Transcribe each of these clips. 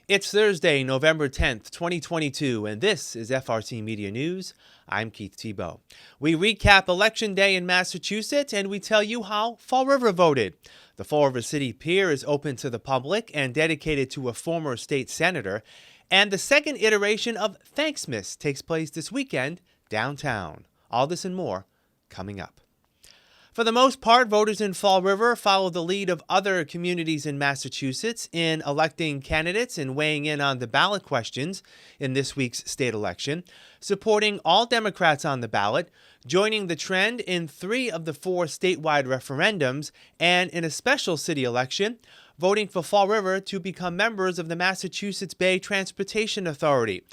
It's Thursday, November 10th, 2022, and this is FRCMedia News. I'm Keith Tebow. We recap Election Day in Massachusetts, and we tell you how Fall River voted. The Fall River City Pier is open to the public and dedicated to a former state senator, and the second iteration of Thanksmas takes place this weekend downtown. All this and more coming up. For the most part, voters in Fall River follow the lead of other communities in Massachusetts in electing candidates and weighing in on the ballot questions in this week's state election, supporting all Democrats on the ballot, joining the trend in 3 of the 4 statewide referendums, and in a special city election, voting for Fall River to become members of the Massachusetts Bay Transportation Authority.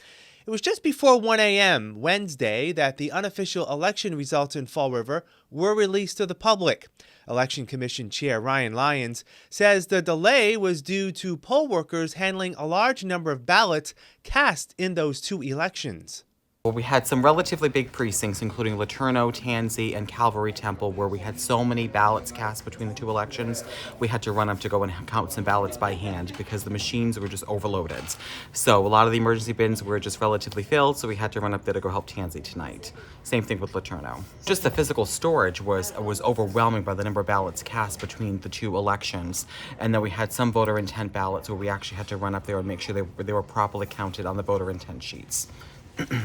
It was just before 1 a.m. Wednesday that the unofficial election results in Fall River were released to the public. Election Commission Chair Ryan Lyons says the delay was due to poll workers handling a large number of ballots cast in those 2 elections. Well, we had some relatively big precincts, including Laterno, Tansy, and Calvary Temple, where we had so many ballots cast between the 2 elections, we had to run up to go and count some ballots by hand because the machines were just overloaded. So a lot of the emergency bins were just relatively filled, so we had to run up there to go help Tansy tonight. Same thing with Laterno. Just the physical storage was overwhelming by the number of ballots cast between the 2 elections. And then we had some voter intent ballots where we actually had to run up there and make sure they were properly counted on the voter intent sheets.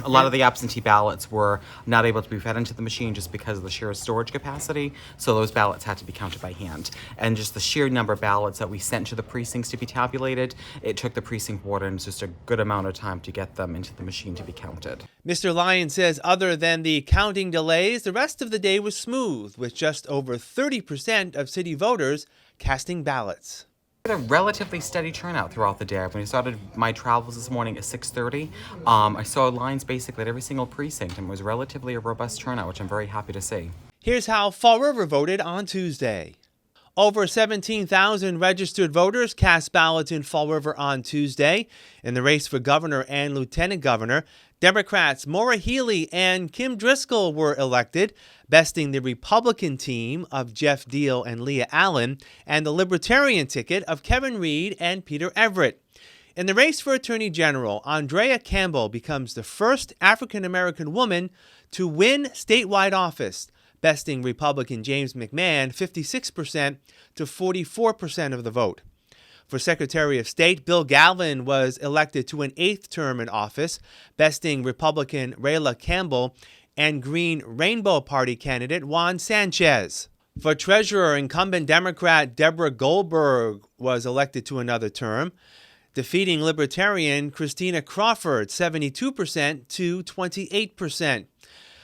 A lot of the absentee ballots were not able to be fed into the machine just because of the sheer storage capacity, so those ballots had to be counted by hand. And just the sheer number of ballots that we sent to the precincts to be tabulated, it took the precinct wardens just a good amount of time to get them into the machine to be counted. Mr. Lyon says other than the counting delays, the rest of the day was smooth, with just over 30% of city voters casting ballots. A relatively steady turnout throughout the day. When I started my travels this morning at 6:30, I saw lines basically at every single precinct, and it was relatively a robust turnout, which I'm very happy to see. Here's how Fall River voted on Tuesday. Over 17,000 registered voters cast ballots in Fall River on Tuesday. In the race for governor and lieutenant governor, Democrats Maura Healey and Kim Driscoll were elected, besting the Republican team of Jeff Deal and Leah Allen and the Libertarian ticket of Kevin Reed and Peter Everett. In the race for Attorney General, Andrea Campbell becomes the first African-American woman to win statewide office, besting Republican James McMahon 56% to 44% of the vote. For Secretary of State, Bill Galvin was elected to an 8th term in office, besting Republican Rayla Campbell and Green Rainbow Party candidate Juan Sanchez. For Treasurer, incumbent Democrat Deborah Goldberg was elected to another term, defeating Libertarian Christina Crawford 72% to 28%.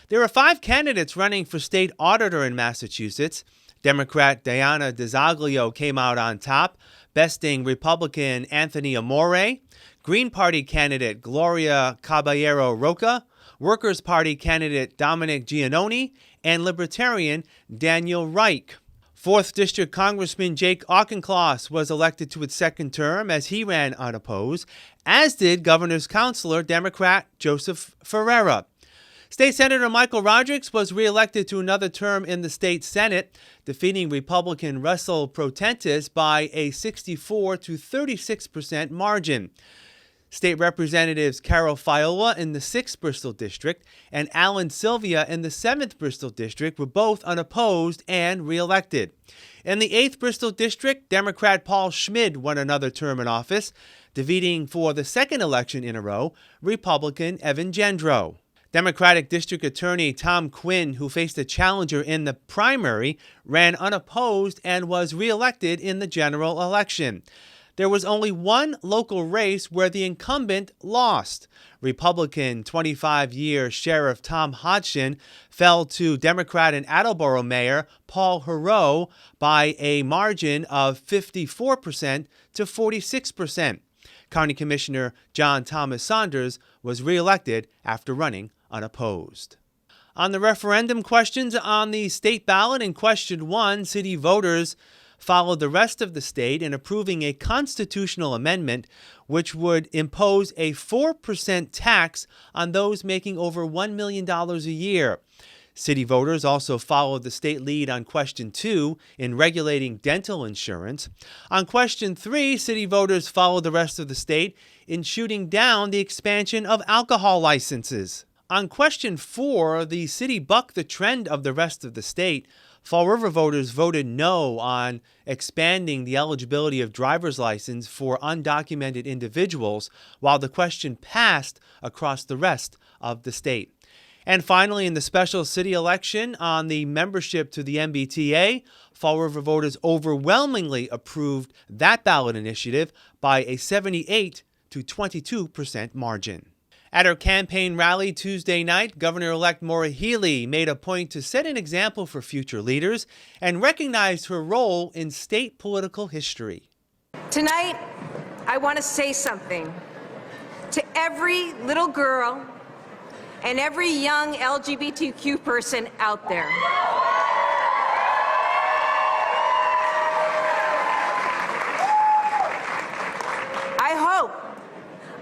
There are 5 candidates running for state auditor in Massachusetts. Democrat Diana DeZaglio came out on top, besting Republican Anthony Amore, Green Party candidate Gloria Caballero Roca, Workers' Party candidate Dominic Giannoni, and Libertarian Daniel Reich. 4th District Congressman Jake Auchincloss was elected to its 2nd term as he ran unopposed, as did Governor's Counselor Democrat Joseph Ferreira. State Senator Michael Rodrigues was reelected to another term in the state Senate, defeating Republican Russell Protentis by a 64 to 36% margin. State Representatives Carol Fiola in the 6th Bristol District and Alan Sylvia in the 7th Bristol District were both unopposed and reelected. In the 8th Bristol District, Democrat Paul Schmid won another term in office, defeating for the 2nd election in a row Republican Evan Gendro. Democratic District Attorney Tom Quinn, who faced a challenger in the primary, ran unopposed and was reelected in the general election. There was only one local race where the incumbent lost. Republican 25-year Sheriff Tom Hodgson fell to Democrat and Attleboro Mayor Paul Heroux by a margin of 54% to 46%. County Commissioner John Thomas Saunders was reelected after running unopposed. On the referendum questions on the state ballot in question 1, city voters followed the rest of the state in approving a constitutional amendment which would impose a 4% tax on those making over $1 million a year. City voters also followed the state lead on question 2 in regulating dental insurance. On question 3, city voters followed the rest of the state in shooting down the expansion of alcohol licenses. On question 4, the city bucked the trend of the rest of the state. Fall River voters voted no on expanding the eligibility of driver's license for undocumented individuals, while the question passed across the rest of the state. And finally, in the special city election on the membership to the MBTA, Fall River voters overwhelmingly approved that ballot initiative by a 78 to 22% margin. At her campaign rally Tuesday night, Governor-elect Maura Healey made a point to set an example for future leaders and recognized her role in state political history. Tonight, I want to say something to every little girl and every young LGBTQ person out there.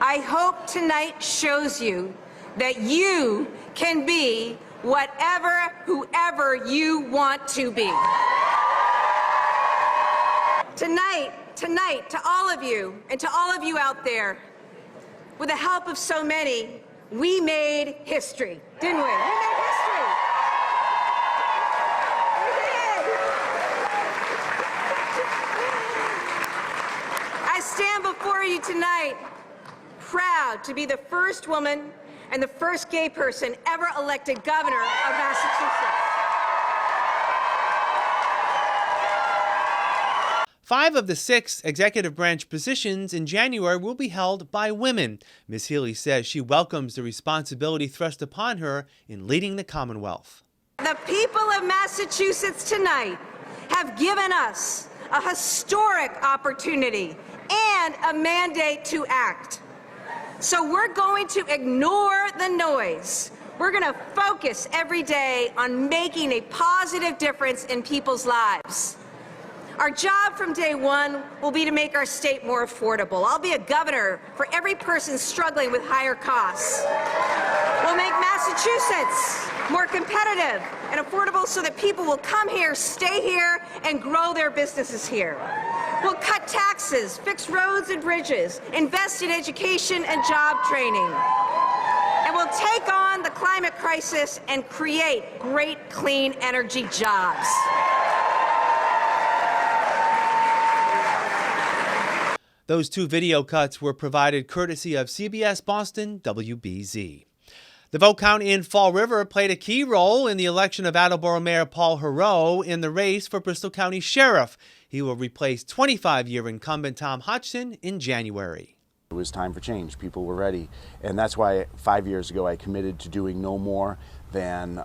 I hope tonight shows you that you can be whoever you want to be. Tonight, to all of you and to all of you out there, with the help of so many, we made history, didn't we? We made history. We did. I stand before you tonight proud to be the first woman and the first gay person ever elected governor of Massachusetts. 5 of the 6 executive branch positions in January will be held by women. Ms. Healey says she welcomes the responsibility thrust upon her in leading the Commonwealth. The people of Massachusetts tonight have given us a historic opportunity and a mandate to act. So we're going to ignore the noise. We're going to focus every day on making a positive difference in people's lives. Our job from day one will be to make our state more affordable. I'll be a governor for every person struggling with higher costs. We'll make Massachusetts more competitive and affordable so that people will come here, stay here, and grow their businesses here. We'll cut taxes, fix roads and bridges, invest in education and job training. And we'll take on the climate crisis and create great clean energy jobs. Those 2 video cuts were provided courtesy of CBS Boston WBZ. The vote count in Fall River played a key role in the election of Attleboro Mayor Paul Heroux in the race for Bristol County Sheriff. He will replace 25-year incumbent Tom Hodgson in January. It was time for change. People were ready. And that's why 5 years ago I committed to doing no more than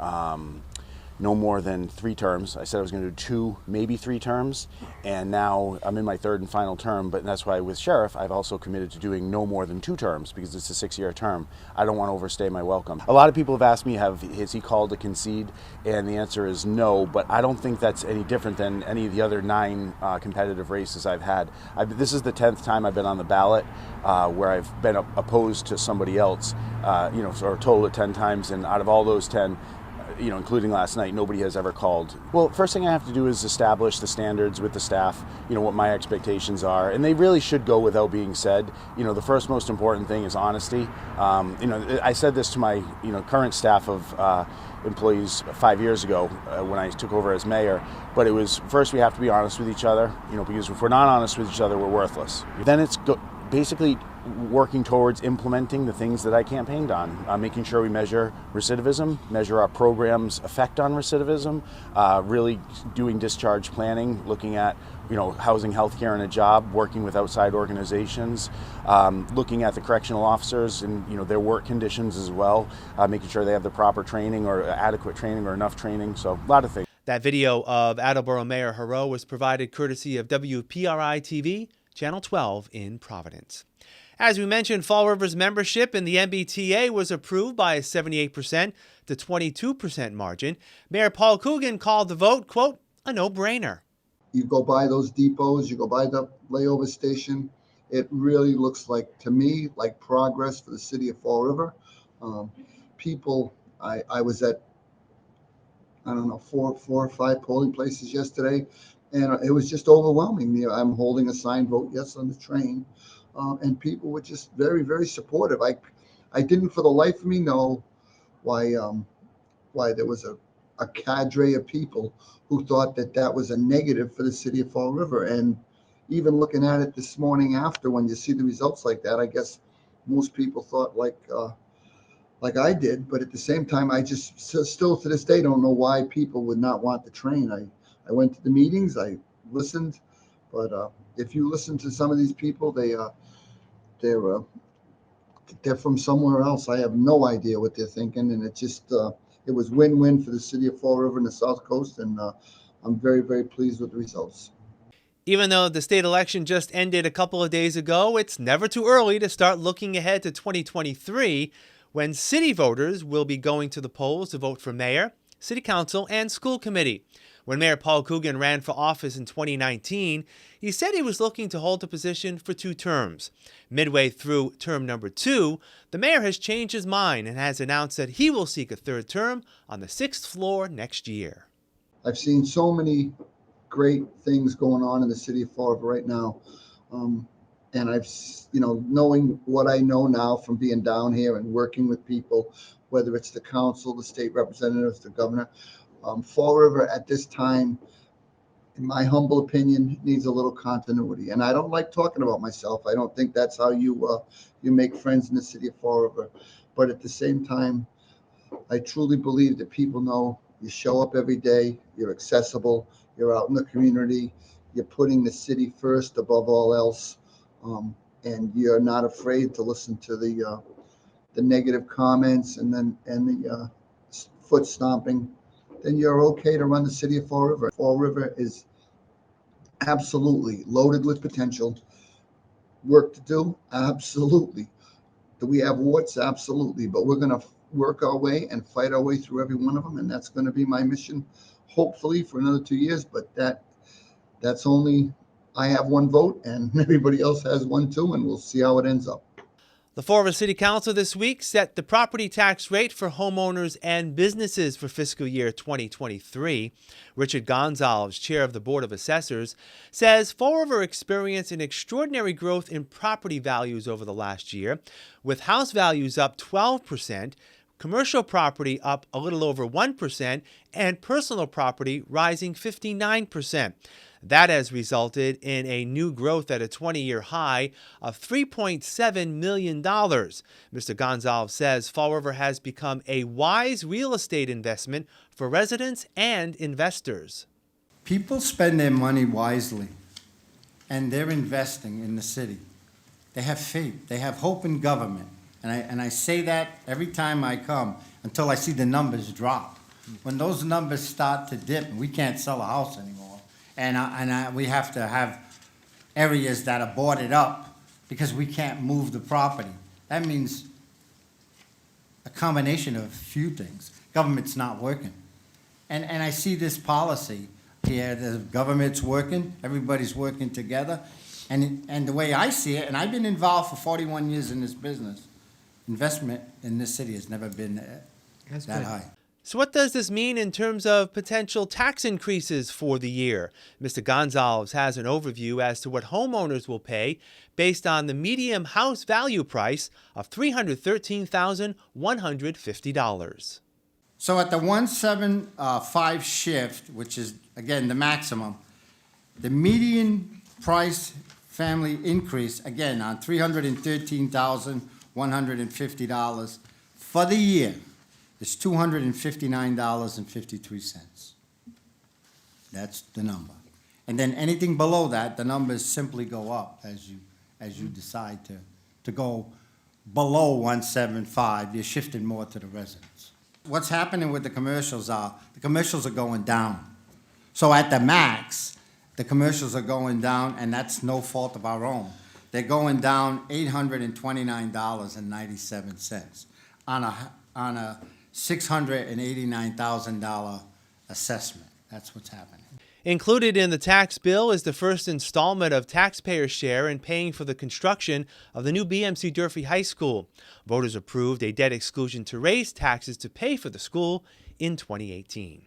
3 terms. I said I was going to do 2, maybe 3 terms, and now I'm in my 3rd and final term, but that's why with Sheriff I've also committed to doing no more than 2 terms because it's a 6-year term. I don't want to overstay my welcome. A lot of people have asked me, has he called to concede? And the answer is no, but I don't think that's any different than any of the other 9 competitive races I've had. This is the 10th time I've been on the ballot where I've been opposed to somebody else, or a total of 10 times, and out of all those 10, including last night, nobody has ever called. Well, first thing I have to do is establish the standards with the staff, what my expectations are, and they really should go without being said. The first most important thing is honesty. I said this to my, current staff of employees 5 years ago when I took over as mayor, but it was first we have to be honest with each other, because if we're not honest with each other, we're worthless. Then it's basically working towards implementing the things that I campaigned on, making sure we measure recidivism, measure our program's effect on recidivism, really doing discharge planning, looking at housing, healthcare, and a job, working with outside organizations, looking at the correctional officers and their work conditions as well, making sure they have the proper training or adequate training or enough training. So a lot of things. That video of Attleboro Mayor Heroux was provided courtesy of WPRI TV, Channel 12 in Providence. As we mentioned, Fall River's membership in the MBTA was approved by a 78% to 22% margin. Mayor Paul Coogan called the vote, quote, a no-brainer. You go by those depots, you go by the layover station, it really looks like, to me, like progress for the city of Fall River. I was at I don't know, four or five polling places yesterday, and it was just overwhelming. I'm holding a signed vote yes on the train, and people were just very, very supportive. I didn't for the life of me know why there was a cadre of people who thought that that was a negative for the city of Fall River. And even looking at it this morning after, when you see the results like that, I guess most people thought like I did. But at the same time, I just still to this day don't know why people would not want the train. I went to the meetings, I listened, but if you listen to some of these people, they're they're from somewhere else. I have no idea what they're thinking, and it was win-win for the city of Fall River and the South Coast, and I'm very, very pleased with the results. Even though the state election just ended a couple of days ago, it's never too early to start looking ahead to 2023, when city voters will be going to the polls to vote for mayor, city council, and school committee. When Mayor Paul Coogan ran for office in 2019, he said he was looking to hold the position for 2 terms. Midway through term number 2, the mayor has changed his mind and has announced that he will seek a 3rd term on the 6th floor next year. I've seen so many great things going on in the city of Fall River right now. And knowing what I know now from being down here and working with people, whether it's the council, the state representatives, the governor, Fall River at this time, in my humble opinion, needs a little continuity. And I don't like talking about myself. I don't think that's how you make friends in the city of Fall River. But at the same time, I truly believe that people know you show up every day, you're accessible, you're out in the community, you're putting the city first above all else, and you're not afraid to listen to the negative comments and the foot stomping. Then you're okay to run the city of Fall River. Fall River is absolutely loaded with potential. Work to do? Absolutely. Do we have warts? Absolutely. But we're going to work our way and fight our way through every one of them. And that's going to be my mission, hopefully, for another 2 years. But that's only, I have 1 vote and everybody else has 1 too. And we'll see how it ends up. The Fall River City Council this week set the property tax rate for homeowners and businesses for fiscal year 2023. Richard Gonzalez, chair of the Board of Assessors, says Fall River experienced an extraordinary growth in property values over the last year, with house values up 12%, commercial property up a little over 1%, and personal property rising 59%. That has resulted in a new growth at a 20-year high of $3.7 million. Mr. Gonzalez says Fall River has become a wise real estate investment for residents and investors. People spend their money wisely, and they're investing in the city. They have faith. They have hope in government. And I say that every time I come until I see the numbers drop. When those numbers start to dip, we can't sell a house anymore. And we have to have areas that are boarded up because we can't move the property. That means a combination of a few things. Government's not working. And I see this policy here, the government's working, everybody's working together. And the way I see it, and I've been involved for 41 years in this business, investment in this city has never been that high. So what does this mean in terms of potential tax increases for the year? Mr. Gonzalez has an overview as to what homeowners will pay based on the median house value price of $313,150. So at the 175 shift, which is, again, the maximum, the median price family increase, again, on $313,150 for the year, is $259.53. That's the number. And then anything below that, the numbers simply go up as you decide to go below 175. You're shifting more to the residents. What's happening with the commercials are going down. So at the max, the commercials are going down, and that's no fault of our own. They're going down $829.97 on a $689,000 assessment. That's what's happening. Included in the tax bill is the first installment of taxpayer share in paying for the construction of the new BMC Durfee High School. Voters approved a debt exclusion to raise taxes to pay for the school in 2018.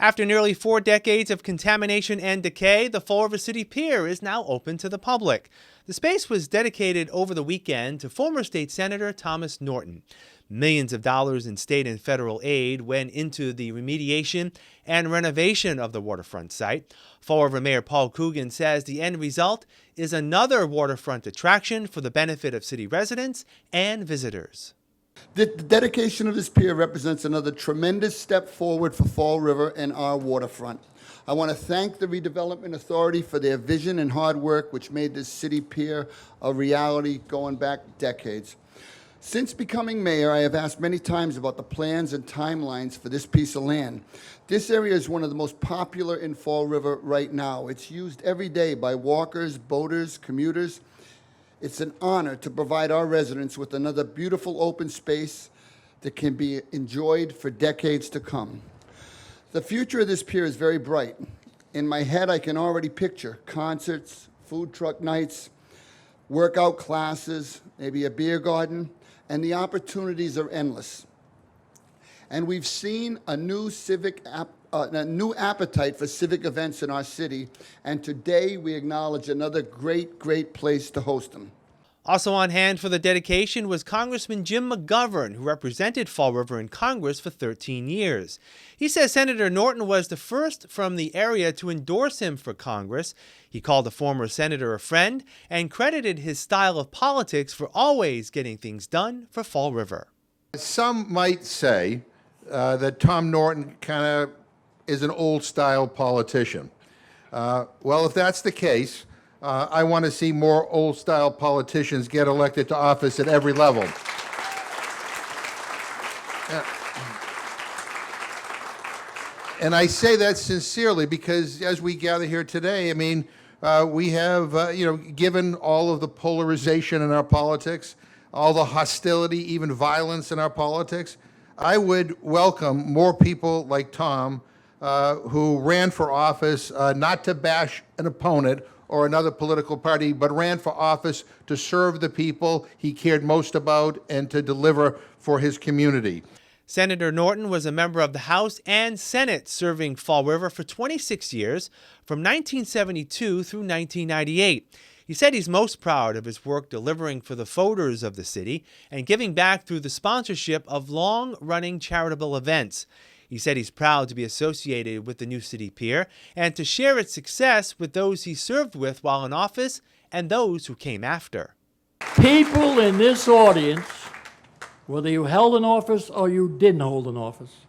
After nearly 4 decades of contamination and decay, the Fall River City Pier is now open to the public. The space was dedicated over the weekend to former State Senator Thomas Norton. Millions of dollars in state and federal aid went into the remediation and renovation of the waterfront site. Fall River Mayor Paul Coogan says the end result is another waterfront attraction for the benefit of city residents and visitors. The dedication of this pier represents another tremendous step forward for Fall River and our waterfront. I want to thank the Redevelopment Authority for their vision and hard work, which made this city pier a reality going back decades. Since becoming mayor, I have asked many times about the plans and timelines for this piece of land. This area is one of the most popular in Fall River right now. It's used every day by walkers, boaters, commuters. It's an honor to provide our residents with another beautiful open space that can be enjoyed for decades to come. The future of this pier is very bright. In my head, I can already picture concerts, food truck nights, workout classes, maybe a beer garden, and the opportunities are endless. And we've seen a new appetite for civic events in our city, and today we acknowledge another great place to host them. Also on hand for the dedication was Congressman Jim McGovern, who represented Fall River in Congress for 13 years. He says Senator Norton was the first from the area to endorse him for Congress. He called the former senator a friend and credited his style of politics for always getting things done for Fall River. Some might say that Tom Norton kind of is an old-style politician. Well, if that's the case, I want to see more old-style politicians get elected to office at every level. And I say that sincerely because as we gather here today, I mean, we have, given all of the polarization in our politics, all the hostility, even violence in our politics, I would welcome more people like Tom who ran for office not to bash an opponent or another political party, but ran for office to serve the people he cared most about and to deliver for his community. Senator Norton was a member of the House and Senate, serving Fall River for 26 years, from 1972 through 1998. He said he's most proud of his work delivering for the voters of the city and giving back through the sponsorship of long-running charitable events. He said he's proud to be associated with the new City Pier and to share its success with those he served with while in office and those who came after. People in this audience, whether you held an office or you didn't hold an office,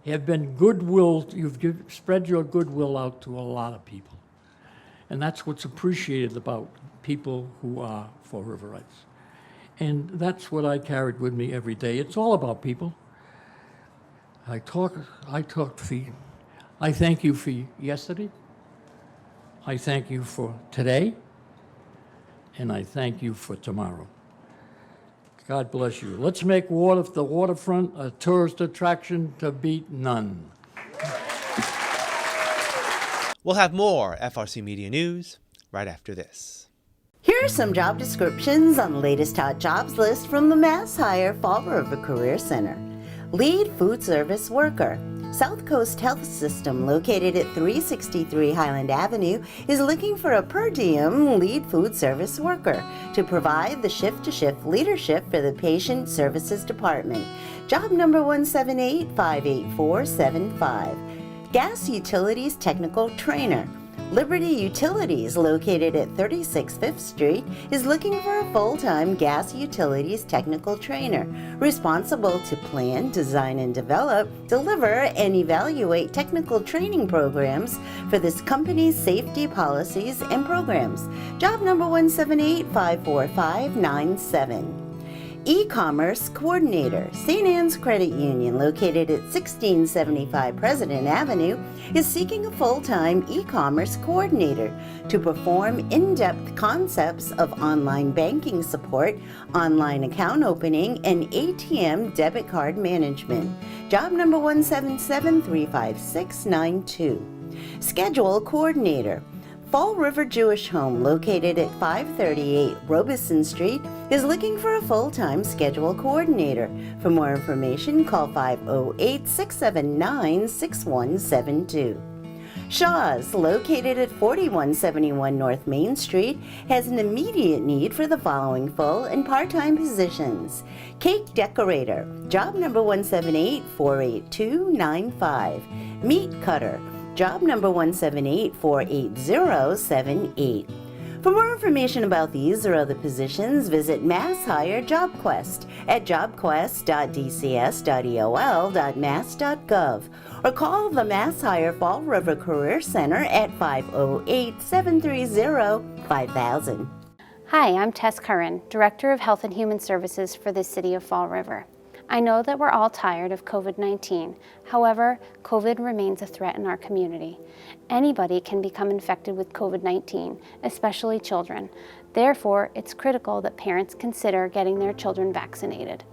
have been goodwill. You've spread your goodwill out to a lot of people. And that's what's appreciated about people who are Fall Riverites. And that's what I carried with me every day. It's all about people. I thank you for yesterday. I thank you for today. And I thank you for tomorrow. God bless you. Let's make the waterfront a tourist attraction to beat none. We'll have more FRC Media News right after this. Here are some job descriptions on the latest hot jobs list from the Mass Hire Fall River Career Center. Lead food service worker. South Coast Health System, located at 363 Highland Avenue, is looking for a per diem lead food service worker to provide the shift-to-shift leadership for the Patient Services Department. Job number 178-58475. Gas Utilities Technical Trainer. Liberty Utilities, located at 36 5th Street, is looking for a full-time gas utilities technical trainer, responsible to plan, design, and develop, deliver, and evaluate technical training programs for this company's safety policies and programs. Job number 178-54597. E-commerce coordinator. St. Anne's Credit Union, located at 1675 President Avenue, is seeking a full-time e-commerce coordinator to perform in-depth concepts of online banking support, online account opening, and ATM debit card management. Job number 177-35692. Schedule coordinator. Fall River Jewish Home, located at 538 Robeson Street, is looking for a full-time schedule coordinator. For more information, call 508-679-6172. Shaw's, located at 4171 North Main Street, has an immediate need for the following full and part-time positions. Cake decorator, job number 178-48295. Meat cutter, job number 178-48078. For more information about these or other positions, visit Mass Hire JobQuest at jobquest.dcs.eol.mass.gov or call the Mass Hire Fall River Career Center at 508-730-5000. Hi, I'm Tess Curran, Director of Health and Human Services for the City of Fall River. I know that we're all tired of COVID-19. However, COVID remains a threat in our community. Anybody can become infected with COVID-19, especially children. Therefore, it's critical that parents consider getting their children vaccinated.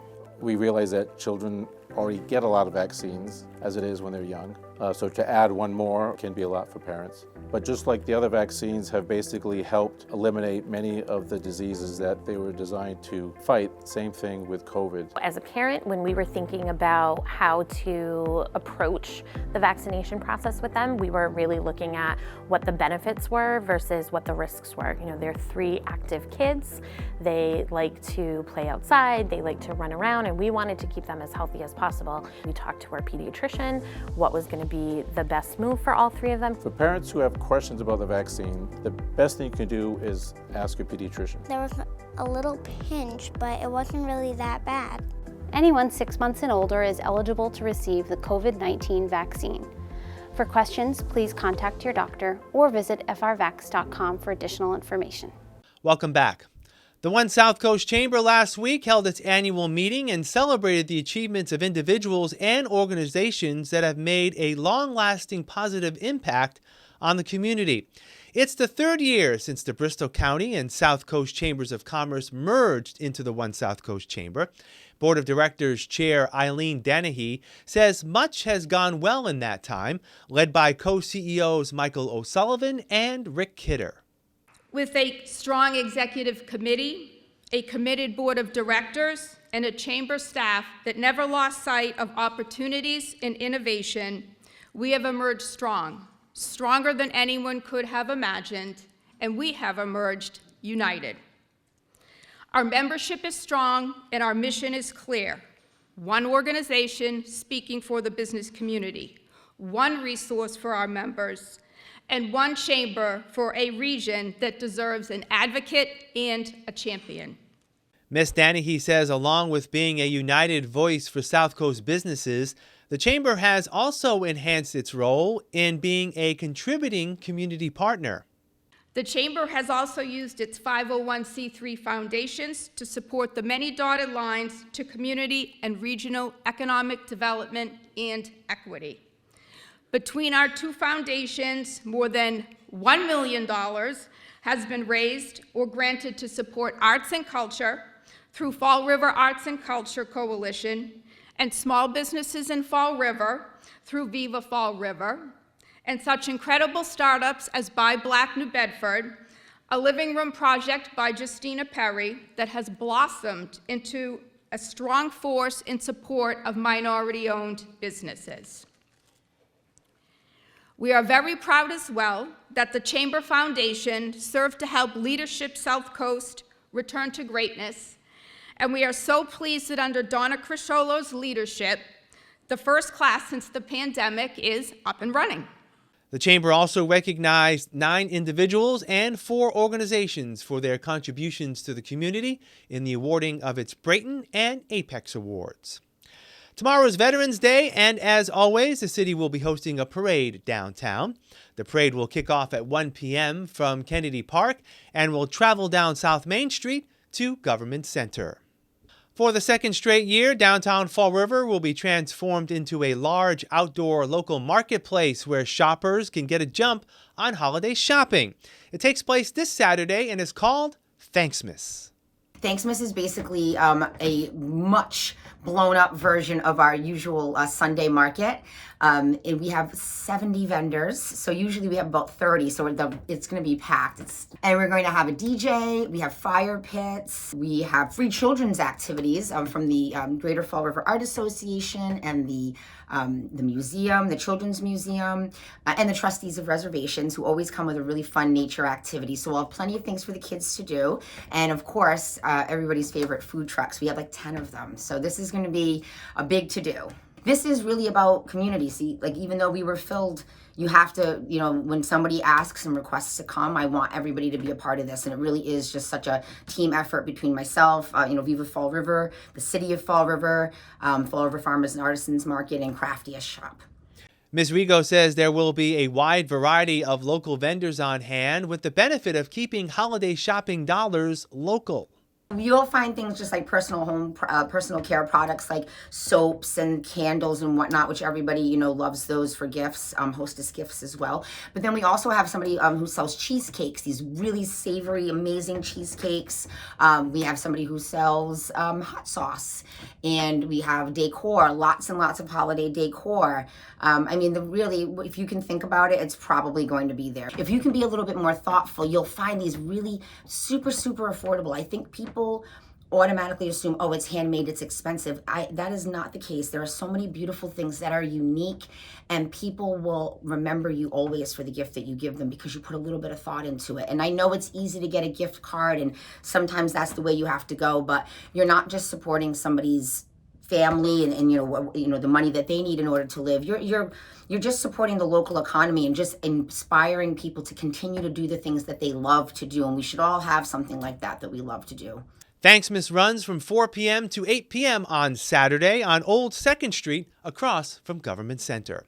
We realize that children already get a lot of vaccines as it is when they're young. So to add one more can be a lot for parents. But just like the other vaccines have basically helped eliminate many of the diseases that they were designed to fight, same thing with COVID. As a parent, when we were thinking about how to approach the vaccination process with them, we were really looking at what the benefits were versus what the risks were. You know, they're 3 active kids. They like to play outside, they like to run around, and we wanted to keep them as healthy as possible. We talked to our pediatrician, what was going to be the best move for all 3 of them. For parents who have questions about the vaccine, the best thing you can do is ask your pediatrician. There was a little pinch, but it wasn't really that bad. Anyone 6 months and older is eligible to receive the COVID-19 vaccine. For questions, please contact your doctor or visit frvax.com for additional information. Welcome back. The One South Coast Chamber last week held its annual meeting and celebrated the achievements of individuals and organizations that have made a long-lasting positive impact on the community. It's the 3rd year since the Bristol County and South Coast Chambers of Commerce merged into the One South Coast Chamber. Board of Directors Chair Eileen Dennehy says much has gone well in that time, led by co-CEOs Michael O'Sullivan and Rick Kidder. With a strong executive committee, a committed board of directors, and a chamber staff that never lost sight of opportunities and innovation, we have emerged strong, stronger than anyone could have imagined, and we have emerged united. Our membership is strong and our mission is clear. One organization speaking for the business community, one resource for our members, and one chamber for a region that deserves an advocate and a champion. Ms. Dennehy says along with being a united voice for South Coast businesses, the Chamber has also enhanced its role in being a contributing community partner. The Chamber has also used its 501c3 foundations to support the many dotted lines to community and regional economic development and equity. Between our 2 foundations, more than $1 million has been raised or granted to support arts and culture through Fall River Arts and Culture Coalition and small businesses in Fall River through Viva Fall River, and such incredible startups as Buy Black New Bedford, a living room project by Justina Perry that has blossomed into a strong force in support of minority-owned businesses. We are very proud as well that the Chamber Foundation served to help Leadership South Coast return to greatness, and we are so pleased that under Donna Crisciolo's leadership, the first class since the pandemic is up and running. The Chamber also recognized 9 individuals and 4 organizations for their contributions to the community in the awarding of its Brayton and Apex Awards. Tomorrow is Veterans Day, and as always, the city will be hosting a parade downtown. The parade will kick off at 1 p.m. from Kennedy Park and will travel down South Main Street to Government Center. For the 2nd straight year, downtown Fall River will be transformed into a large outdoor local marketplace where shoppers can get a jump on holiday shopping. It takes place this Saturday and is called Thanksmas. Thanksmas is basically a much blown up version of our usual Sunday market. And we have 70 vendors, so usually we have about 30, so it's going to be packed. And we're going to have a DJ, we have fire pits, we have free children's activities from the Greater Fall River Art Association and the museum, the Children's Museum, and the trustees of reservations, who always come with a really fun nature activity. So we'll have plenty of things for the kids to do. And of course, everybody's favorite food trucks. We have like 10 of them. So this is going to be a big to-do. This is really about community. See, like, even though we were filled, you have to, you know, when somebody asks and requests to come, I want everybody to be a part of this. And it really is just such a team effort between myself, Viva Fall River, the City of Fall River, Fall River Farmers and Artisans Market, and Craftiest Shop. Ms. Rigo says there will be a wide variety of local vendors on hand, with the benefit of keeping holiday shopping dollars local. You'll find things just like personal care products like soaps and candles and whatnot, which everybody, loves those for gifts, hostess gifts as well. But then we also have somebody who sells cheesecakes, these really savory, amazing cheesecakes. We have somebody who sells hot sauce, and we have decor, lots and lots of holiday decor. If you can think about it, it's probably going to be there. If you can be a little bit more thoughtful, you'll find these really super, super affordable. I think people automatically assume, oh, it's handmade, it's expensive. That is not the case. There are so many beautiful things that are unique, and people will remember you always for the gift that you give them because you put a little bit of thought into it. And I know it's easy to get a gift card, and sometimes that's the way you have to go, but you're not just supporting somebody's family and the money that they need in order to live. You're just supporting the local economy and just inspiring people to continue to do the things that they love to do. And we should all have something like that we love to do. Thanksmas runs from 4 p.m. to 8 p.m. on Saturday on Old 2nd Street across from Government Center.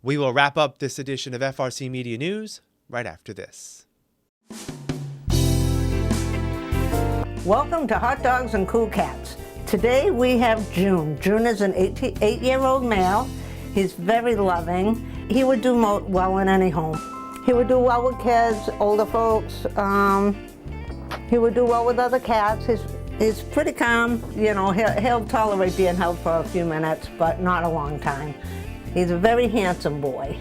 We will wrap up this edition of FRC Media News right after this. Welcome to Hot Dogs and Cool Cats. Today we have June. June is an 8-year-old male. He's very loving. He would do well in any home. He would do well with kids, older folks. He would do well with other cats. He's pretty calm. He'll tolerate being held for a few minutes, but not a long time. He's a very handsome boy.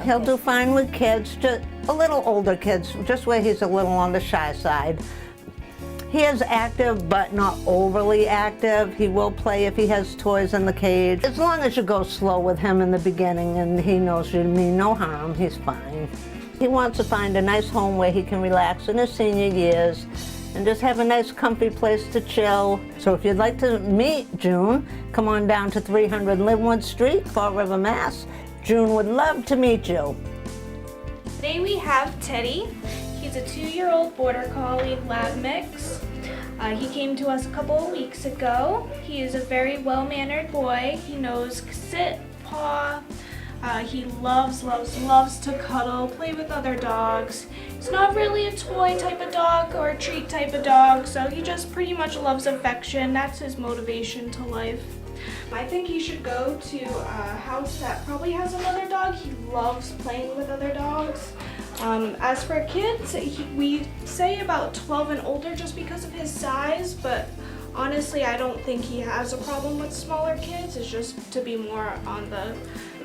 He'll do fine with kids, just a little older kids, just where he's a little on the shy side. He is active, but not overly active. He will play if he has toys in the cage. As long as you go slow with him in the beginning and he knows you mean no harm, he's fine. He wants to find a nice home where he can relax in his senior years and just have a nice comfy place to chill. So if you'd like to meet June, come on down to 300 Linwood Street, Fall River, Mass. June would love to meet you. Today we have Teddy. He's a 2-year-old Border Collie Lab mix. He came to us a couple of weeks ago. He is a very well-mannered boy. He knows sit, paw. He loves to cuddle, play with other dogs. He's not really a toy type of dog or a treat type of dog, so he just pretty much loves affection. That's his motivation to life. I think he should go to a house that probably has another dog. He loves playing with other dogs. As for kids, we say about 12 and older just because of his size, but honestly, I don't think he has a problem with smaller kids. It's just to be more on the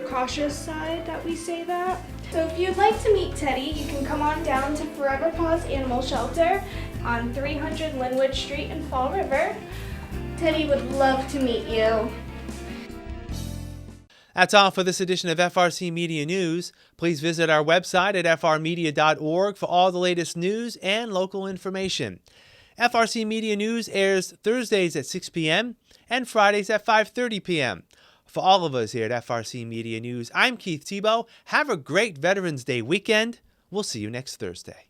cautious side that we say that. So if you'd like to meet Teddy, you can come on down to Forever Paws Animal Shelter on 300 Linwood Street in Fall River. Teddy would love to meet you. That's all for this edition of FRC Media News. Please visit our website at frmedia.org for all the latest news and local information. FRC Media News airs Thursdays at 6 p.m. and Fridays at 5:30 p.m. For all of us here at FRC Media News, I'm Keith Tebow. Have a great Veterans Day weekend. We'll see you next Thursday.